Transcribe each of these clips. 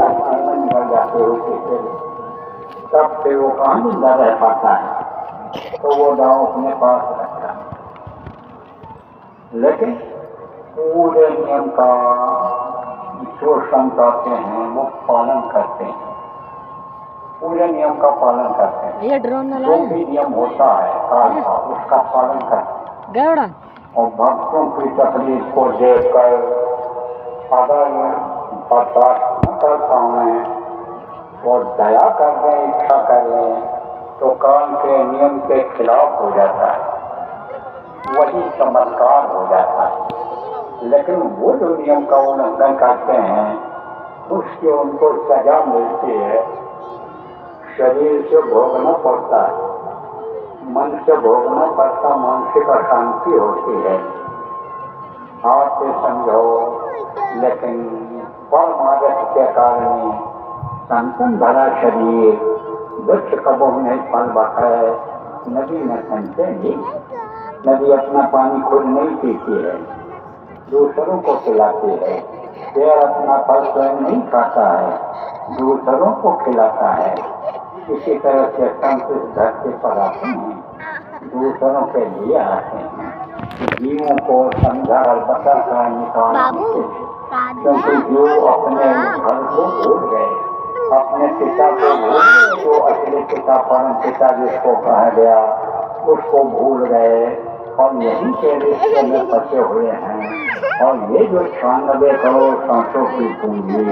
में निकल जाते होते थे, तब फिर वो कहाँ जिंदा रह पाता है, तो वो दाव अपने पास रखता है। लेकिन पूरे नियम का जो समझाते हैं वो पालन करते हैं, पूरे नियम का पालन करते हैं। ये ड्रोन ना जो भी नियम होता है काल का उसका पालन करते हैं। और भक्तों की तकलीफ को देखकर अगर बर्दाश्त न कर पाए और दया कर दें, इच्छा कर लें, तो काल के नियम के खिलाफ हो जाता है, वही चमत्कार हो जाता है। लेकिन वो जो नियम का उल्लंघन करते हैं उसकी उनको सजा मिलती है, शरीर से भोगना पड़ता है, मन से भोगना पड़ता, मानसिक अशांति होती है। आप ये समझो, लेकिन परमार्थ के कारण संतन भरा शरीर वृक्ष कबो नहीं फल बखाए, नदी न संते नहीं। नदी अपना पानी खुद नहीं पीती है, दूसरों को पिलाती है। पेड़ अपना फल स्वयं नहीं खाता है, दूसरों को खिलाता है। इसी तरह से संत इस धरती पर आते हैं, दूसरों के लिए आते हैं, जीवों को समझा और बता कर निकालने के लिए। क्योंकि जो अपने घर को भूल गए, अपने पिता को भूल गए, जो असली पिता परम पिता जिसको कहा गया उसको भूल गए और यही के रिश्ते में फंसे हुए हैं। और ये जो 96 करोड़ सांसों की पूंजी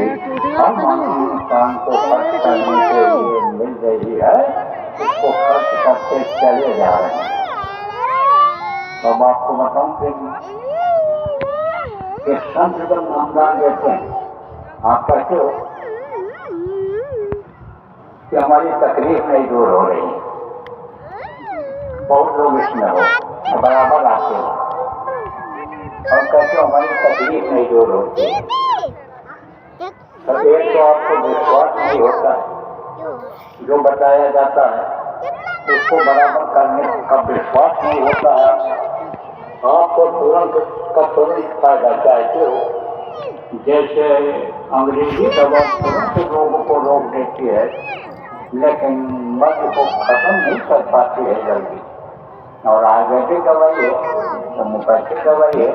हर इंसान को खर्च करने के लिए मिल रही है, उसको खर्च करते चले जा रहे हैं। अब आपको बताऊं कि संत जब नामदान देते हैं, आप कहते हो कि हमारी तकलीफ नहीं दूर हो रही। बहुत लोग इसमें हो बराबर आते हो और कहते हो हमारी तकलीफ नहीं दूर होती। तो एक तो आपको विश्वास नहीं होता है, जो बताया जाता है उसको बराबर करने का विश्वास नहीं होता है। आपको तुरंत फायदा चाहते हो। जैसे अंग्रेजी दवा तुरंत लोगों को रोक देती है, लेकिन मर्ज को खत्म नहीं कर पाती है जल्दी। और आयुर्वेदिक दवाई है, होम्योपैथिक दवाई है,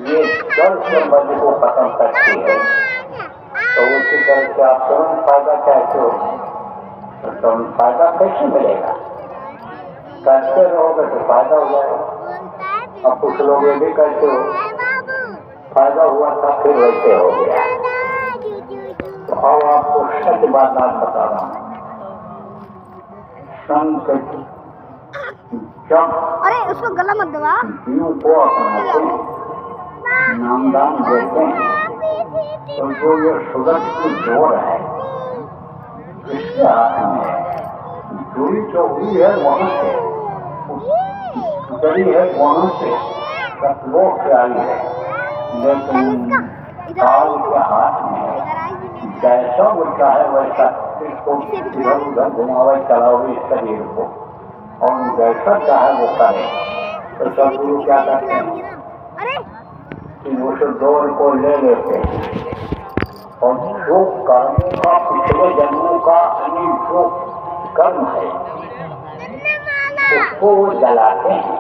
ये जल्द से मर्ज को खत्म करती है। तो उसी तरह से आप तुरंत फायदा चाहते हो, तो तुरंत फायदा कैसे मिलेगा? करते रहोगे तो फायदा हो जाएगा। अब कुछ लोग ये भी करते हो, फायदा हुआ था फिर वैसे हो गया। तो अब आपको सच बात बता रहा हूँ। संत जब अरे उसको गला मत दबा, जीव को अपनाते हैं, नामदान देते हैं, तो जो ये सूरज की जोड़ है इसके हाथ में जुड़ी जो हुई है वहां से जुड़ी है, वहां से सतलोक से आई है। लेकिन काल के हाथ में जैसा उठा है वैसा इसको इधर उधर घुमावे चलावे इस शरीर को, और जैसा चाहे वो करे। तो सदगुरु क्या करते हैं कि उस डोर को ले लेते हैं और जो कर्मों का पिछले जन्मों का जो कर्म है उसको वो जलाते हैं।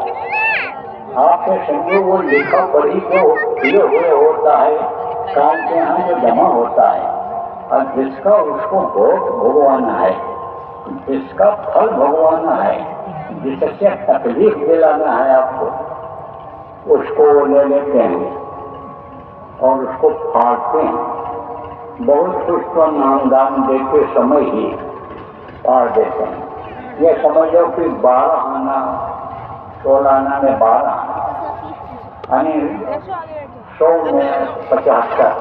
आपके संगे वो लिखा पढ़ी जो किए हुए होता है, काल के यहाँ जो जमा होता है, और जिसका उसको भोग भगवाना है, जिसका फल भगवाना है, जिससे तकलीफ दिलाना है आपको, उसको वो ले लेते हैं और उसको फाड़ते हैं। बहुत कुछ तो नामदान देते समय ही फाड़ देते हैं। ये समझ लो कि 12 आना 16 आना में 12 यानी 100 में 75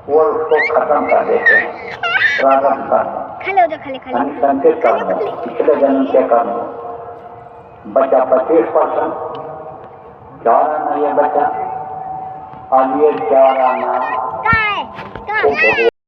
वो उसको खत्म कर देते हैं। प्रारंभ कर्म संकेत कर्म पिछले जन्म के कर्म बचा 25%, 4 आना ये बचा, अब ये 4 आना